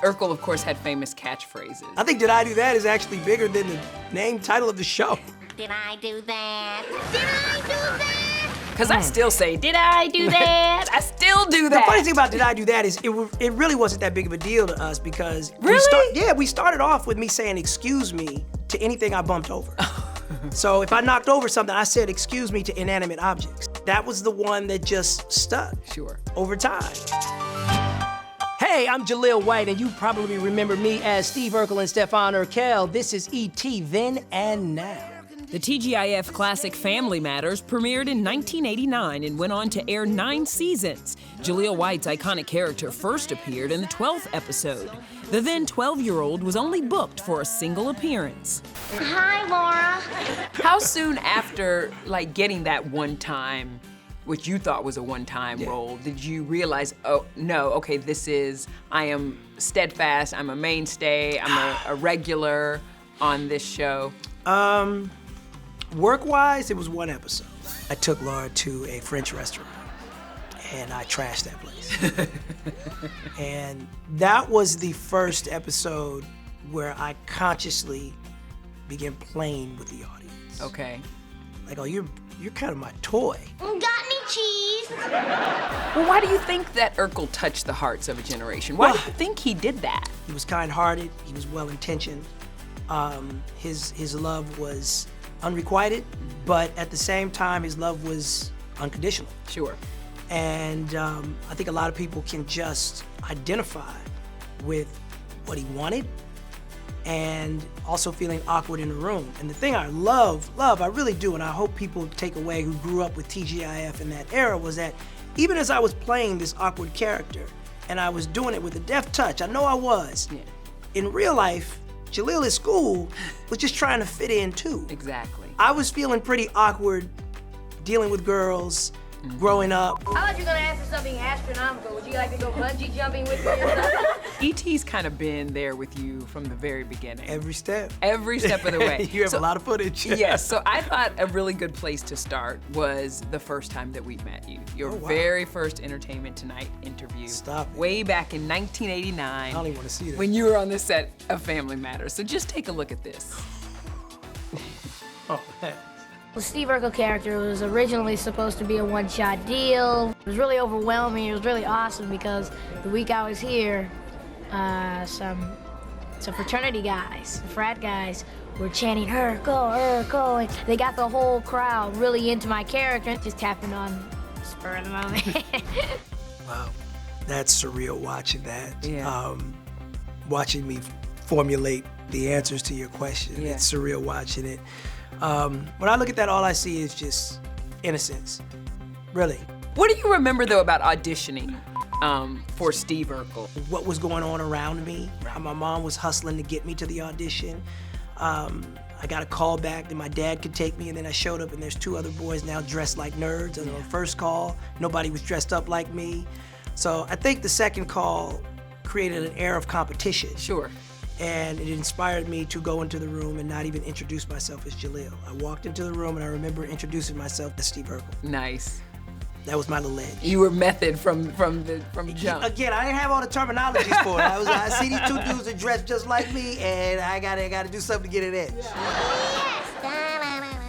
Urkel, of course, had famous catchphrases. I think Did I Do That is actually bigger than the name title of the show. Did I do that? Did I do that? Because I still say, did I do that? I still do that. The funny thing about Did I Do That is it really wasn't that big of a deal to us because Really? we started off with me saying excuse me to anything I bumped over. So if I knocked over something, I said excuse me to inanimate objects. That was the one that just stuck. Sure. Over time. Hey, I'm Jaleel White, and you probably remember me as Steve Urkel and Stefan Urkel. This is E.T. Then and Now. The TGIF classic Family Matters premiered in 1989 and went on to air 9 seasons. Jaleel White's iconic character first appeared in the 12th episode. The then 12-year-old was only booked for a single appearance. Hi, Laura. How soon after, getting that one time, which you thought was a one-time role, did you realize, oh, no, okay, I am steadfast, I'm a mainstay, I'm a regular on this show? Work-wise, it was one episode. I took Laura to a French restaurant, and I trashed that place. And that was the first episode where I consciously began playing with the audience. Okay. Like, oh, you're kind of my toy. Got any cheese? Well, why do you think that Urkel touched the hearts of a generation? Why do you think he did that? He was kind-hearted, he was well-intentioned. His love was unrequited, but at the same time, his love was unconditional. Sure. And I think a lot of people can just identify with what he wanted and also feeling awkward in the room. And the thing I love, I really do, and I hope people take away who grew up with TGIF in that era, was that even as I was playing this awkward character and I was doing it with a deft touch, I know I was, in real life, Jaleel at school was just trying to fit in too. Exactly. I was feeling pretty awkward dealing with girls, growing up. I thought you were gonna ask for something astronomical. Would you like to go bungee jumping with me or something? E.T.'s kind of been there with you from the very beginning. Every step. Every step of the way. You have a lot of footage. Yes, so I thought a really good place to start was the first time that we met you. Your very first Entertainment Tonight interview. Stop it. Way back in 1989. I don't even want to see that. When you were on the set of Family Matters. So just take a look at this. Oh, man. The Steve Urkel character was originally supposed to be a one-shot deal. It was really overwhelming. It was really awesome because the week I was here, some fraternity guys, frat guys, were chanting Urkel, and they got the whole crowd really into my character. It just happened on the spur of the moment. Wow, that's surreal watching that. Yeah. Watching me formulate the answers to your question. Yeah. It's surreal watching it. When I look at that, all I see is just innocence, really. What do you remember, though, about auditioning for Steve Urkel? What was going on around me, how my mom was hustling to get me to the audition. I got a call back that my dad could take me, and then I showed up, and there's 2 other boys now dressed like nerds. And on the first call, nobody was dressed up like me. So I think the second call created an air of competition. Sure. And it inspired me to go into the room and not even introduce myself as Jaleel. I walked into the room and I remember introducing myself as Steve Urkel. Nice. That was my little edge. You were method from jump. Again, I didn't have all the terminologies for it. I see these 2 dudes that dress just like me, and I gotta do something to get an edge.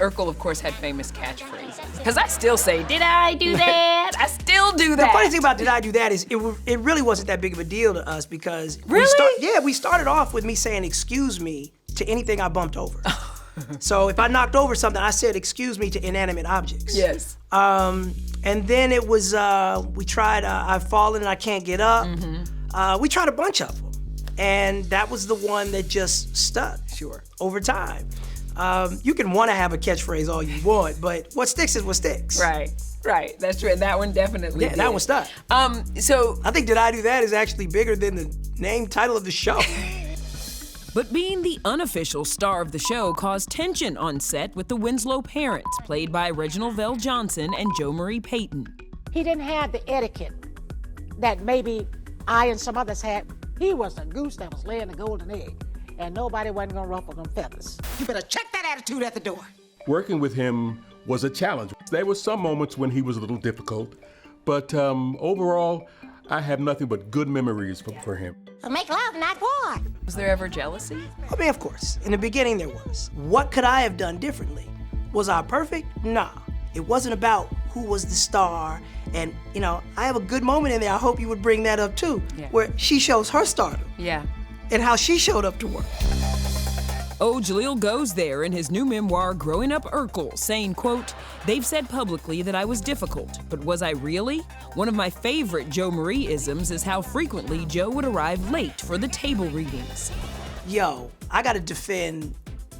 Urkel, of course, had famous catchphrases. Because I still say, did I do that? I still do that. The funny thing about Did I Do That is it really wasn't that big of a deal to us because we started off with me saying excuse me to anything I bumped over. So if I knocked over something, I said excuse me to inanimate objects. Yes. And then it was, we tried I've Fallen and I Can't Get Up. We tried a bunch of them. And that was the one that just stuck. Sure. Over time. You can want to have a catchphrase all you want, but what sticks is what sticks. Right, that's true. That one definitely did. That one stuck. So I think Did I Do That is actually bigger than the name title of the show. But being the unofficial star of the show caused tension on set with the Winslow parents, played by Reginald Vell Johnson and Jo Marie Payton. He didn't have the etiquette that maybe I and some others had. He was a goose that was laying a golden egg, and nobody wasn't gonna ruffle them feathers. You better check that attitude at the door. Working with him was a challenge. There were some moments when he was a little difficult, but overall, I have nothing but good memories for him. So make love, not war. Was there ever jealousy? I mean, of course, in the beginning there was. What could I have done differently? Was I perfect? Nah. It wasn't about who was the star. And, you know, I have a good moment in there. I hope you would bring that up too, where she shows her stardom. Yeah. And how she showed up to work. Oh, Jaleel goes there in his new memoir, Growing Up Urkel, saying, quote, "They've said publicly that I was difficult, but was I really? One of my favorite Joe Marie-isms is how frequently Joe would arrive late for the table readings." Yo, I gotta defend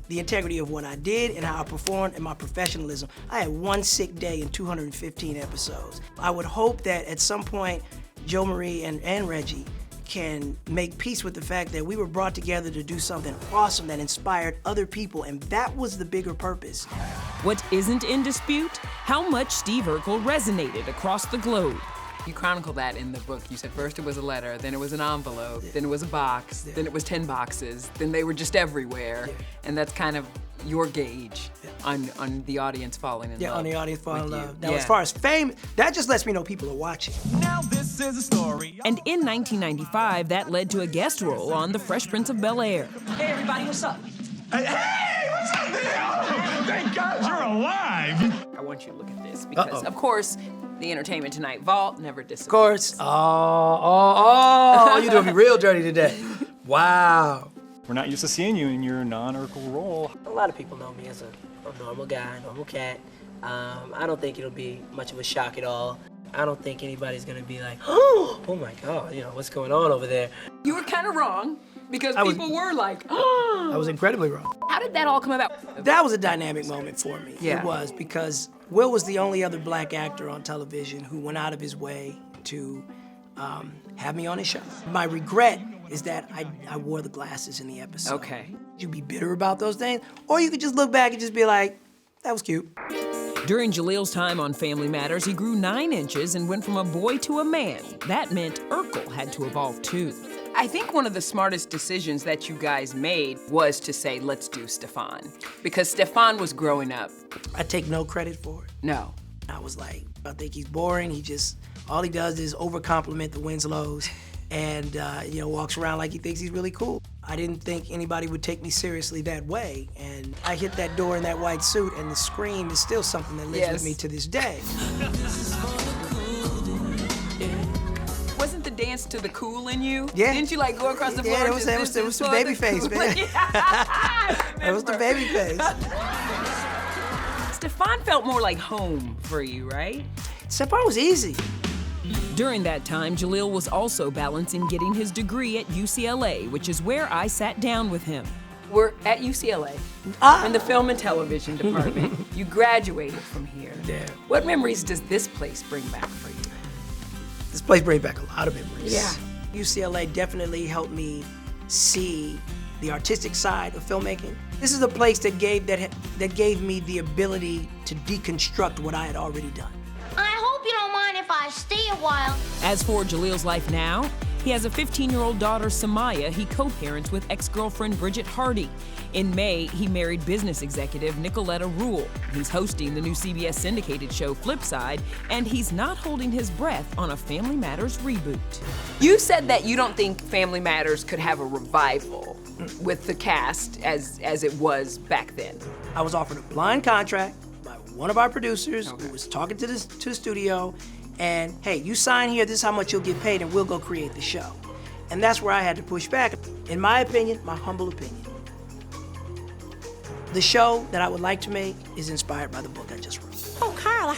the integrity of what I did and how I performed and my professionalism. I had one sick day in 215 episodes. I would hope that at some point, Joe Marie and Reggie can make peace with the fact that we were brought together to do something awesome that inspired other people, and that was the bigger purpose. What isn't in dispute? How much Steve Urkel resonated across the globe. You chronicle that in the book. You said first it was a letter, then it was an envelope, then it was a box, then it was 10 boxes, then they were just everywhere. And that's kind of your gauge on the audience falling in love. Yeah, on the audience falling in love. Now, Yeah. as far as fame, that just lets me know people are watching. Now this is a story. And in 1995, that led to a guest role on The Fresh Prince of Bel-Air. Hey, everybody, what's up? Hey, what's up, Neil? Thank God you're alive. I want you to look at this because, of course, the Entertainment Tonight vault never disappears. Of course. Oh, you're doing me real dirty today. Wow. We're not used to seeing you in your non-Urkel role. A lot of people know me as a normal guy, normal cat. I don't think it'll be much of a shock at all. I don't think anybody's gonna be like, oh my God, you know, what's going on over there? You were kind of wrong because people were like, I was incredibly wrong. How did that all come about? That was a dynamic moment for me. Yeah. It was, because Will was the only other black actor on television who went out of his way to have me on his show. My regret is that I wore the glasses in the episode. Okay. You'd be bitter about those things, or you could just look back and just be like, that was cute. During Jaleel's time on Family Matters, he grew 9 inches and went from a boy to a man. That meant Urkel had to evolve too. I think one of the smartest decisions that you guys made was to say, let's do Stefan. Because Stefan was growing up. I take no credit for it. No. I was like, I think he's boring. All he does is over-compliment the Winslows and walks around like he thinks he's really cool. I didn't think anybody would take me seriously that way. And I hit that door in that white suit, and the scream is still something that lives with me to this day. Wasn't the dance to the cool in you? Yeah. Didn't you like go across the floor? Yeah, it was the baby face, man. It was the baby face. Stefan felt more like home for you, right? Stefan was easy. During that time, Jaleel was also balancing getting his degree at UCLA, which is where I sat down with him. We're at UCLA, in the film and television department. You graduated from here. Yeah. What memories does this place bring back for you? This place brings back a lot of memories. Yeah. UCLA definitely helped me see the artistic side of filmmaking. This is a place that gave me the ability to deconstruct what I had already done. I hope you don't mind if I stay a while. As for Jaleel's life now, he has a 15-year-old daughter, Samaya. He co-parents with ex-girlfriend Bridget Hardy. In May, he married business executive Nicoletta Rule. He's hosting the new CBS syndicated show Flipside, and he's not holding his breath on a Family Matters reboot. You said that you don't think Family Matters could have a revival with the cast as it was back then. I was offered a blind contract by one of our producers who was talking to the studio, and hey, you sign here, this is how much you'll get paid, and we'll go create the show. And that's where I had to push back. In my opinion, my humble opinion, the show that I would like to make is inspired by the book I just wrote. Oh, Carla,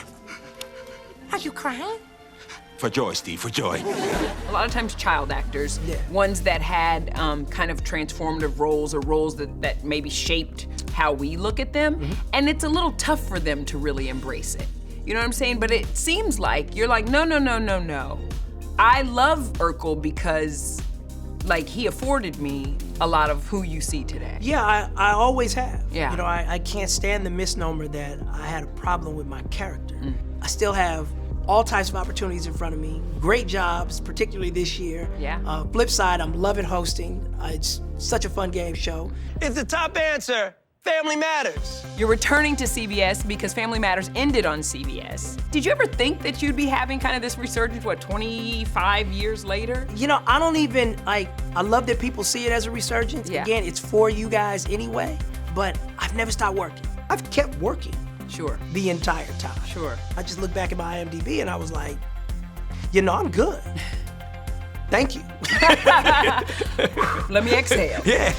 are you crying? For joy, Steve, for joy. A lot of times child actors, ones that had kind of transformative roles or roles that maybe shaped how we look at them, and it's a little tough for them to really embrace it. You know what I'm saying? But it seems like you're like, no. I love Urkel because like he afforded me a lot of who you see today. Yeah, I always have. Yeah. You know, I can't stand the misnomer that I had a problem with my character. I still have all types of opportunities in front of me, great jobs, particularly this year. Yeah. Flipside, I'm loving hosting. It's such a fun game show. If the top answer Family Matters. You're returning to CBS because Family Matters ended on CBS. Did you ever think that you'd be having kind of this resurgence, 25 years later? You know, I don't even, I love that people see it as a resurgence. Yeah. Again, it's for you guys anyway, but I've never stopped working. I've kept working. Sure. The entire time. Sure. I just looked back at my IMDb and I was like, you know, I'm good. Thank you. Let me exhale. Yeah.